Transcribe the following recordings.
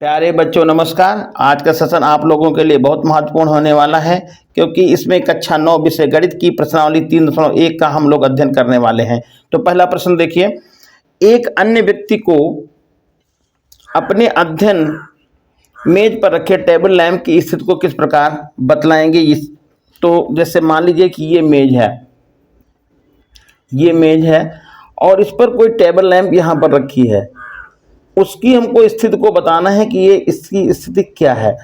प्यारे बच्चों नमस्कार। आज का सेशन आप लोगों के लिए बहुत महत्वपूर्ण होने वाला है क्योंकि इसमें कक्षा 9 विषय गणित की प्रश्नावली 3.1 का हम लोग अध्ययन करने वाले हैं। तो पहला प्रश्न देखिए, एक अन्य व्यक्ति को अपने अध्ययन मेज पर रखे टेबल लैंप की स्थिति को किस प्रकार बतलाएंगे। तो जैसे मान लीजिए कि ये मेज है और इस पर कोई टेबल लैंप यहाँ पर रखी है, उसकी हमको स्थिति को बताना है कि ये इसकी स्थिति क्या है।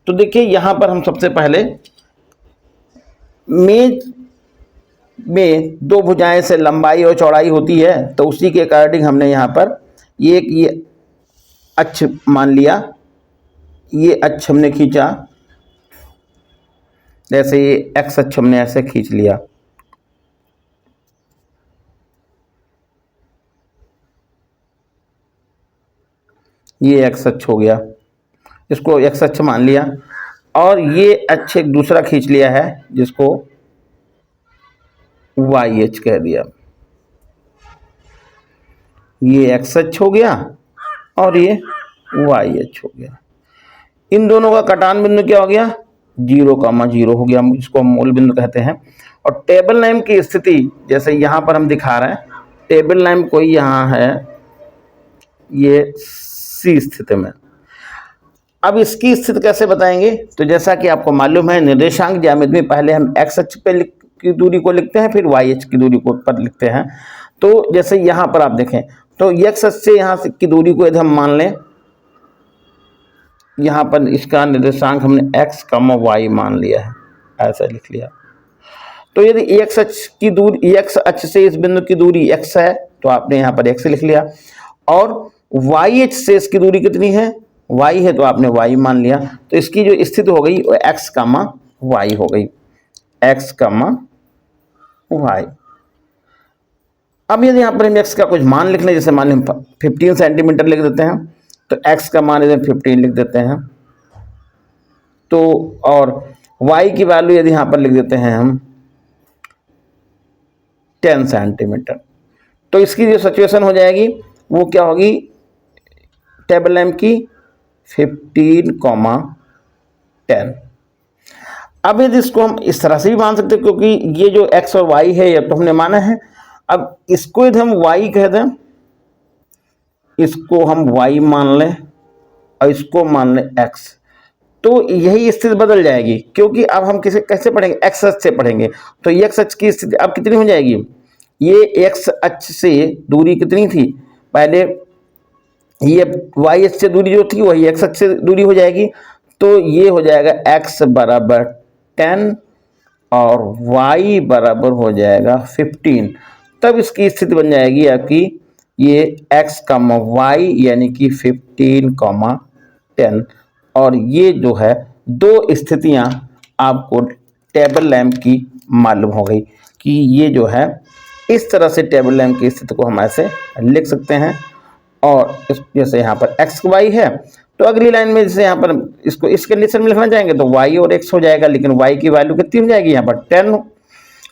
तो देखिए यहाँ पर हम सबसे पहले मेज में दो भुजाएं से लंबाई और चौड़ाई होती है, तो उसी के अकॉर्डिंग हमने यहाँ पर ये अक्ष मान लिया, ये अक्ष हमने खींचा, जैसे ये एक्स अक्ष हमने ऐसे खींच लिया। ये एक्स अक्ष हो गया, इसको एक्स अक्ष मान लिया, और ये अक्ष एक दूसरा खींच लिया है जिसको वाई अक्ष कह दिया। ये एक्स अक्ष हो गया और ये वाई अक्ष हो गया। इन दोनों का कटान बिंदु क्या हो गया? 0,0 हो गया, जिसको हम मूल बिंदु कहते हैं। और टेबल लैंप की स्थिति जैसे यहाँ पर हम दिखा रहे हैं, टेबल लैंप कोई यहाँ है ये सी स्थिति में। अब इसकी स्थिति कैसे बताएंगे? तो जैसा कि आपको मालूम है, निर्देशांक ज्यामिति में पहले हम एक्स अक्ष पे की दूरी को लिखते हैं, फिर वाई अक्ष की दूरी को पर लिखते हैं। तो जैसे यहाँ पर आप देखें तो एक्स अक्ष से यहाँ की दूरी को यदि हम मान लें, यहाँ पर इसका निर्देशांक हमने एक्स कमा वाई मान लिया है, ऐसा लिख लिया। तो यदि एक्स अक्ष की दूरी, एक्स अक्ष से इस बिंदु की दूरी एक्स है तो आपने यहाँ पर एक्स लिख लिया, और वाई अक्ष से इसकी दूरी कितनी है? वाई है, तो आपने वाई मान लिया। तो इसकी जो स्थिति हो गई वो एक्स कमा वाई हो गई, एक्स कमा वाई। अब यदि यहाँ पर हम एक्स का कुछ मान लिख लें, जैसे मान लें 15 सेंटीमीटर लिख देते हैं, तो एक्स का मान यदि 15 लिख देते हैं, तो और वाई की वैल्यू यदि यहाँ पर लिख देते हैं हम 10 सेंटीमीटर, तो इसकी जो सिचुएशन हो जाएगी वो क्या होगी? टेबल लैंप की 15,10। अब यदि इसको हम इस तरह से भी मान सकते हैं, क्योंकि ये जो x और y है ये तो हमने माना है। अब इसको यदि हम y कह दें, इसको हम y मान लें और इसको मान लें x, तो यही स्थिति बदल जाएगी, क्योंकि अब हम कैसे पढ़ेंगे? x अक्ष से पढ़ेंगे। तो x अक्ष की स्थिति अब कितनी हो जाएगी? ये x अक्ष से दूरी कितनी थी पहले, ये y अक्ष से दूरी जो थी वही x अक्ष से दूरी हो जाएगी। तो ये हो जाएगा x बराबर 10 और y बराबर हो जाएगा 15। तब इसकी स्थिति बन जाएगी आपकी ये x कमा वाई यानी कि 15,10। और ये जो है दो स्थितियां आपको टेबल लैंप की मालूम हो गई कि ये जो है इस तरह से टेबल लैंप की स्थिति को हम ऐसे लिख सकते हैं। और जैसे यहाँ पर एक्स वाई है, तो अगली लाइन में जैसे यहाँ पर इसको इस कंडीशन में लिखना चाहेंगे तो वाई और एक्स हो जाएगा, लेकिन वाई की वैल्यू कितनी हो जाएगी? यहाँ पर 10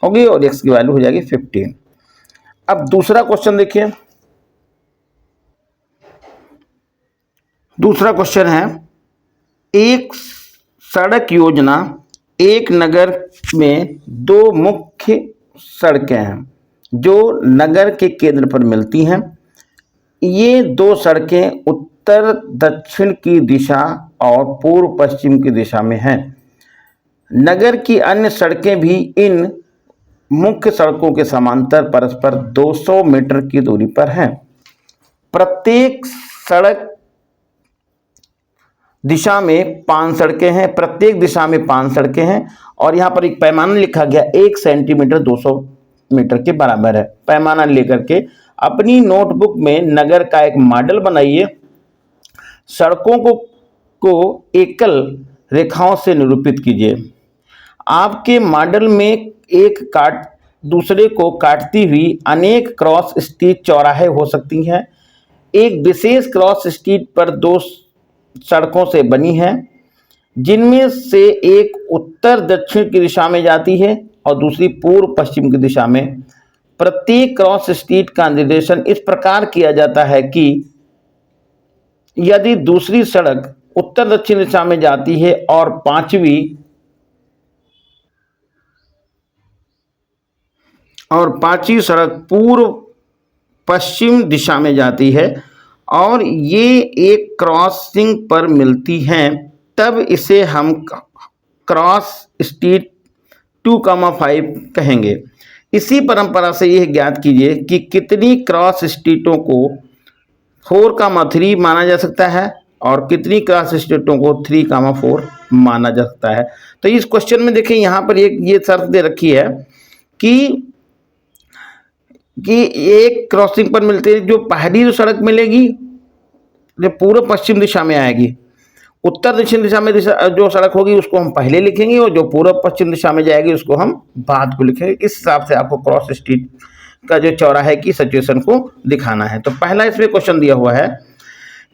होगी और एक्स की वैल्यू हो जाएगी 15। अब दूसरा क्वेश्चन देखिए, दूसरा क्वेश्चन है, एक सड़क योजना, एक नगर में दो मुख्य सड़कें हैं जो नगर के केंद्र पर मिलती हैं। ये दो सड़कें उत्तर दक्षिण की दिशा और पूर्व पश्चिम की दिशा में हैं। नगर की अन्य सड़कें भी इन मुख्य सड़कों के समांतर परस्पर 200 मीटर की दूरी पर हैं। प्रत्येक सड़क दिशा में 5 सड़कें हैं, प्रत्येक दिशा में 5 सड़कें हैं, और यहाँ पर एक पैमाना लिखा गया 1 सेंटीमीटर 200 मीटर के बराबर है। पैमाना लेकर के अपनी नोटबुक में नगर का एक मॉडल बनाइए। सड़कों को एकल रेखाओं से निरूपित कीजिए। आपके मॉडल में एक दूसरे को काटती हुई अनेक क्रॉस स्ट्रीट चौराहे हो सकती हैं। एक विशेष क्रॉस स्ट्रीट पर दो सड़कों से बनी है, जिनमें से एक उत्तर दक्षिण की दिशा में जाती है और दूसरी पूर्व पश्चिम की दिशा में। प्रत्येक क्रॉस स्ट्रीट का निर्देशन इस प्रकार किया जाता है कि यदि दूसरी सड़क उत्तर दक्षिण दिशा में जाती है और पांचवी सड़क पूर्व पश्चिम दिशा में जाती है और ये एक क्रॉसिंग पर मिलती हैं, तब इसे हम क्रॉस स्ट्रीट 2,5 कहेंगे। इसी परंपरा से यह ज्ञात कीजिए कि कितनी क्रॉस स्ट्रीटों को 4,3 माना जा सकता है और कितनी क्रॉस स्ट्रीटों को 3,4 माना जा सकता है। तो इस क्वेश्चन में देखिए यहाँ पर एक ये शर्त दे रखी है कि एक क्रॉसिंग पर मिलते हैं, जो पहली जो सड़क मिलेगी जो पूर्व पश्चिम दिशा में आएगी, उत्तर दक्षिण दिशा में जो सड़क होगी उसको हम पहले लिखेंगे और जो पूर्व पश्चिम दिशा में जाएगी उसको हम बाद को लिखेंगे। इस हिसाब से आपको क्रॉस स्ट्रीट का जो चौराहे की सिचुएशन को दिखाना है। तो पहला इसमें क्वेश्चन दिया हुआ है,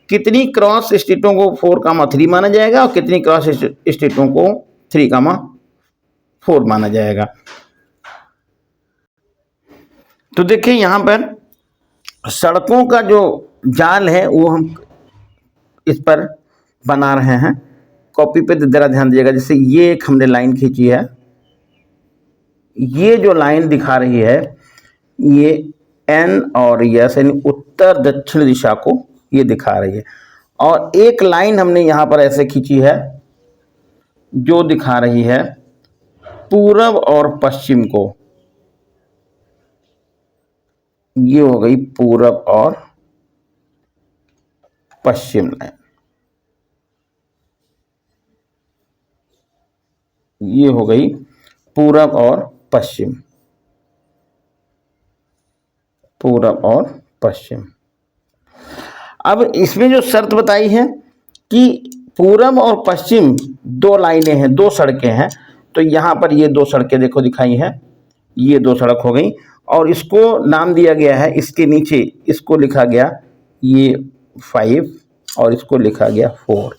कितनी क्रॉस स्ट्रीटों को 4,3 माना जाएगा और कितनी क्रॉस स्ट्रीटों को 3,4 माना जाएगा। तो देखिए यहाँ पर सड़कों का जो जाल है वो हम इस पर बना रहे हैं। कॉपी पे जरा ध्यान दीजिएगा। जैसे ये एक हमने लाइन खींची है, ये जो लाइन दिखा रही है ये एन और यस यानी उत्तर दक्षिण दिशा को ये दिखा रही है, और एक लाइन हमने यहाँ पर ऐसे खींची है जो दिखा रही है पूरब और पश्चिम को। ये हो गई पूरब और पश्चिम लाइन, ये हो गई पूरब और पश्चिम, पूरब और पश्चिम। अब इसमें जो शर्त बताई है कि पूरब और पश्चिम दो लाइनें हैं, दो सड़कें हैं, तो यहाँ पर ये दो सड़कें देखो दिखाई हैं, ये दो सड़क हो गई और इसको नाम दिया गया है, इसके नीचे इसको लिखा गया ये 5 और इसको लिखा गया 4।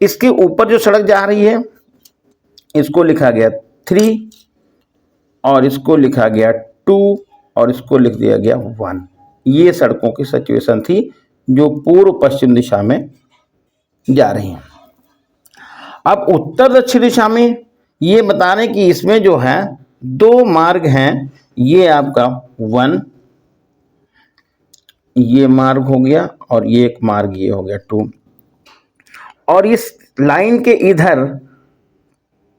इसके ऊपर जो सड़क जा रही है इसको लिखा गया 3 और इसको लिखा गया 2 और इसको लिख दिया गया 1। ये सड़कों की सिचुएशन थी जो पूर्व पश्चिम दिशा में जा रही हैं। अब उत्तर दक्षिण दिशा में ये बता रहे हैं कि इसमें जो है दो मार्ग हैं, ये आपका 1 ये मार्ग हो गया और ये एक मार्ग ये हो गया 2, और इस लाइन के इधर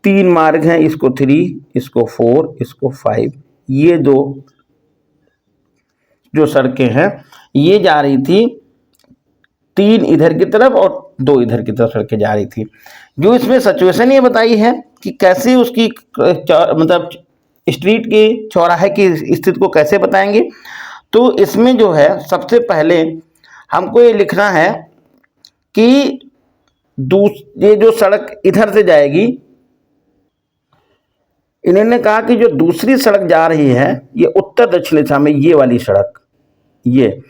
3 मार्ग हैं, इसको 3 इसको 4 इसको 5। ये दो जो सड़कें हैं ये जा रही थी 3 इधर की तरफ और 2 इधर की तरफ सड़कें जा रही थी। जो इसमें सिचुएशन ये बताई है कि कैसे उसकी मतलब स्ट्रीट के चौराहे की स्थिति को कैसे बताएंगे, तो इसमें जो है सबसे पहले हमको ये लिखना है कि ये जो सड़क इधर से जाएगी, इन्होंने कहा कि जो दूसरी सड़क जा रही है ये उत्तर दक्षिण दिशा में ये वाली सड़क ये,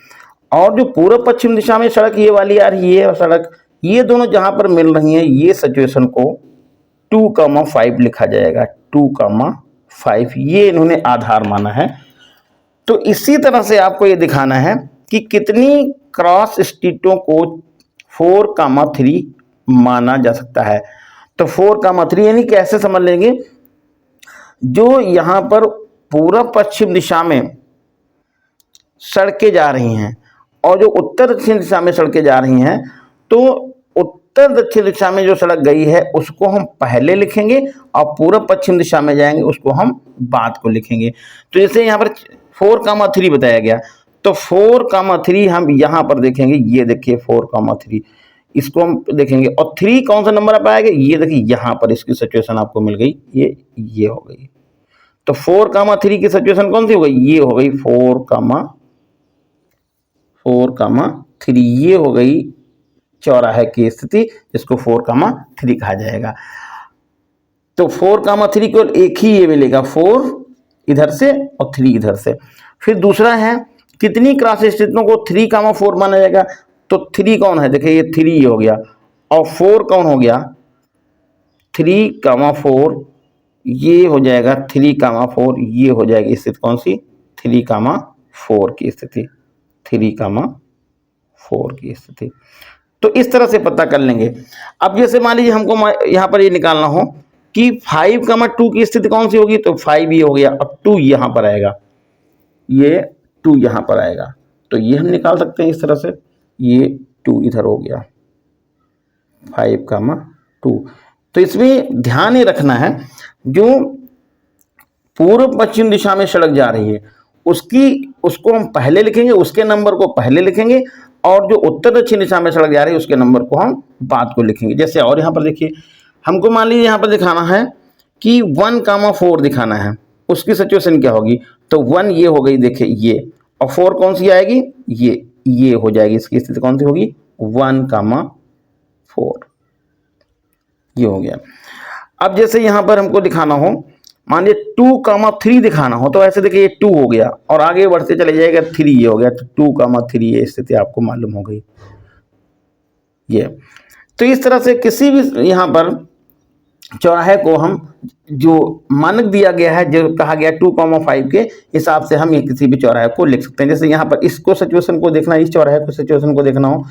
और जो पूर्व पश्चिम दिशा में सड़क ये वाली आ रही है सड़क, ये दोनों जहां पर मिल रही हैं ये सिचुएशन को 2,5 लिखा जाएगा। 2,5 ये इन्होंने आधार माना है। तो इसी तरह से आपको ये दिखाना है कि कितनी क्रॉस स्ट्रीटों को 4,3 माना जा सकता है। तो 4,3 यानी कैसे समझ लेंगे, जो यहाँ पर पूर्व पश्चिम दिशा में सड़कें जा रही हैं और जो उत्तर दक्षिण दिशा में सड़कें जा रही हैं, तो उत्तर दक्षिण दिशा में जो सड़क गई है उसको हम पहले लिखेंगे और पूर्व पश्चिम दिशा में जाएंगे उसको हम बाद को लिखेंगे। तो जैसे यहाँ पर 4,3 बताया गया, तो 4,3 हम यहाँ पर देखेंगे, ये देखिए 4,3 इसको हम देखेंगे, और 3 कौन सा नंबर आप आएगा, ये देखिए यहाँ पर इसकी सिचुएशन आपको मिल गई, ये हो गई। तो 4,3 की सिचुएशन कौन सी हो गई, ये हो गई 4,3 ये हो गई चौराहे की स्थिति, जिसको 4,3 कहा जाएगा। तो 4,3 केवल एक ही ये मिलेगा, 4 इधर से और 3 इधर से। फिर दूसरा है कितनी क्रॉस स्ट्रीटों को 3,4 माना जाएगा, तो 3 कौन है, देखिए ये 3 हो गया और 4 कौन हो गया, 3,4 ये हो जाएगा 3,4 ये हो जाएगी स्थिति कौन सी, 3,4 की स्थिति, 3,4 की स्थिति। तो इस तरह से पता कर लेंगे। अब जैसे मान लीजिए हमको यहाँ पर ये निकालना हो कि 5, 2 की स्थिति कौन सी होगी, तो 5 ये हो गया, अब 2 यहाँ पर आएगा, ये 2 यहाँ पर आएगा, तो ये हम निकाल सकते हैं इस तरह से, ये 2 इधर हो गया, 5, 2। तो इसमें ध्यान ये रखना है, जो पूर्व पश्चिम दिशा में सड़क जा रही है उसको हम पहले लिखेंगे, उसके नंबर को पहले लिखेंगे, और जो उत्तर दक्षिण दिशा में सड़क जा रही है उसके नंबर को हम बाद को लिखेंगे। जैसे और यहाँ पर देखिए, हमको मान लीजिए यहाँ पर दिखाना है कि 1, 4 दिखाना है, उसकी सिचुएशन क्या होगी, तो 1 ये हो गई, देखिए ये, और 4 कौन सी आएगी, ये हो जाएगी, इसकी स्थिति कौन सी होगी, 1, 4, ये हो गया। अब जैसे यहाँ पर हमको दिखाना हो, मान लीजिए 2, 3 दिखाना हो, तो ऐसे देखिए ये 2 हो गया और आगे बढ़ते चले जाएगा 3 ये हो गया, तो 2, 3 ये स्थिति आपको मालूम हो गई ये। तो इस तरह से किसी भी यहाँ पर चौराहे को हम जो मानक दिया गया है, जो कहा गया 2, 5 के हिसाब से हम ये किसी भी चौराहे को लिख सकते हैं। जैसे यहाँ पर इसको सिचुएशन को देखना, इस चौराहे को सिचुएशन को देखना हो,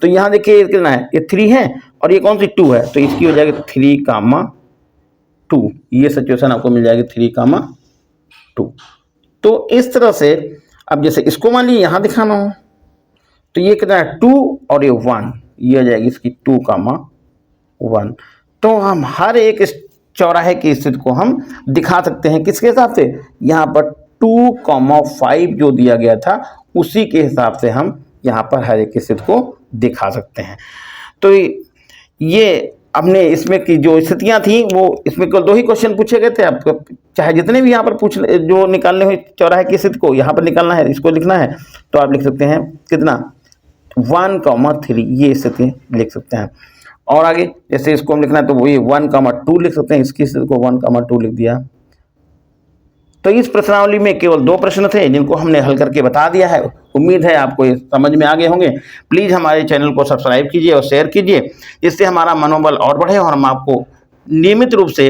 तो यहाँ देखिए कितना है, ये 3 है और ये कौन सी 2 है, तो इसकी हो जाएगी 3, 2, ये सिचुएशन आपको मिल जाएगी 3, 2। तो इस तरह से अब जैसे इसको मान लीजिए यहाँ दिखाना हो, तो ये कितना है 2 और ये 1, ये हो जाएगी इसकी 2, 1। तो हम हर एक इस चौराहे की स्थिति को हम दिखा सकते हैं किसके हिसाब से, यहाँ पर 2, 5 जो दिया गया था उसी के हिसाब से हम यहाँ पर हर एक स्थिति को दिखा सकते हैं। तो ये हमने इसमें की जो स्थितियां थी वो इसमें केवल 2 ही क्वेश्चन पूछे गए थे। आपको चाहे जितने भी यहाँ पर जो निकालने हुए चौराहे की स्थिति को यहाँ पर निकालना है, इसको लिखना है, तो आप लिख सकते हैं कितना 1, 3 ये स्थिति लिख सकते हैं। और आगे जैसे इसको हम लिखना है तो वही 1, 2 लिख सकते हैं, इसकी स्थिति को 1, 2 लिख दिया। तो इस प्रश्नावली में केवल 2 प्रश्न थे जिनको हमने हल करके बता दिया है। उम्मीद है आपको ये समझ में आ गए होंगे। प्लीज़ हमारे चैनल को सब्सक्राइब कीजिए और शेयर कीजिए, जिससे हमारा मनोबल और बढ़े और हम आपको नियमित रूप से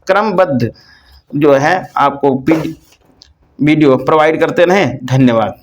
क्रमबद्ध जो है आपको वीडियो प्रोवाइड करते रहें। धन्यवाद।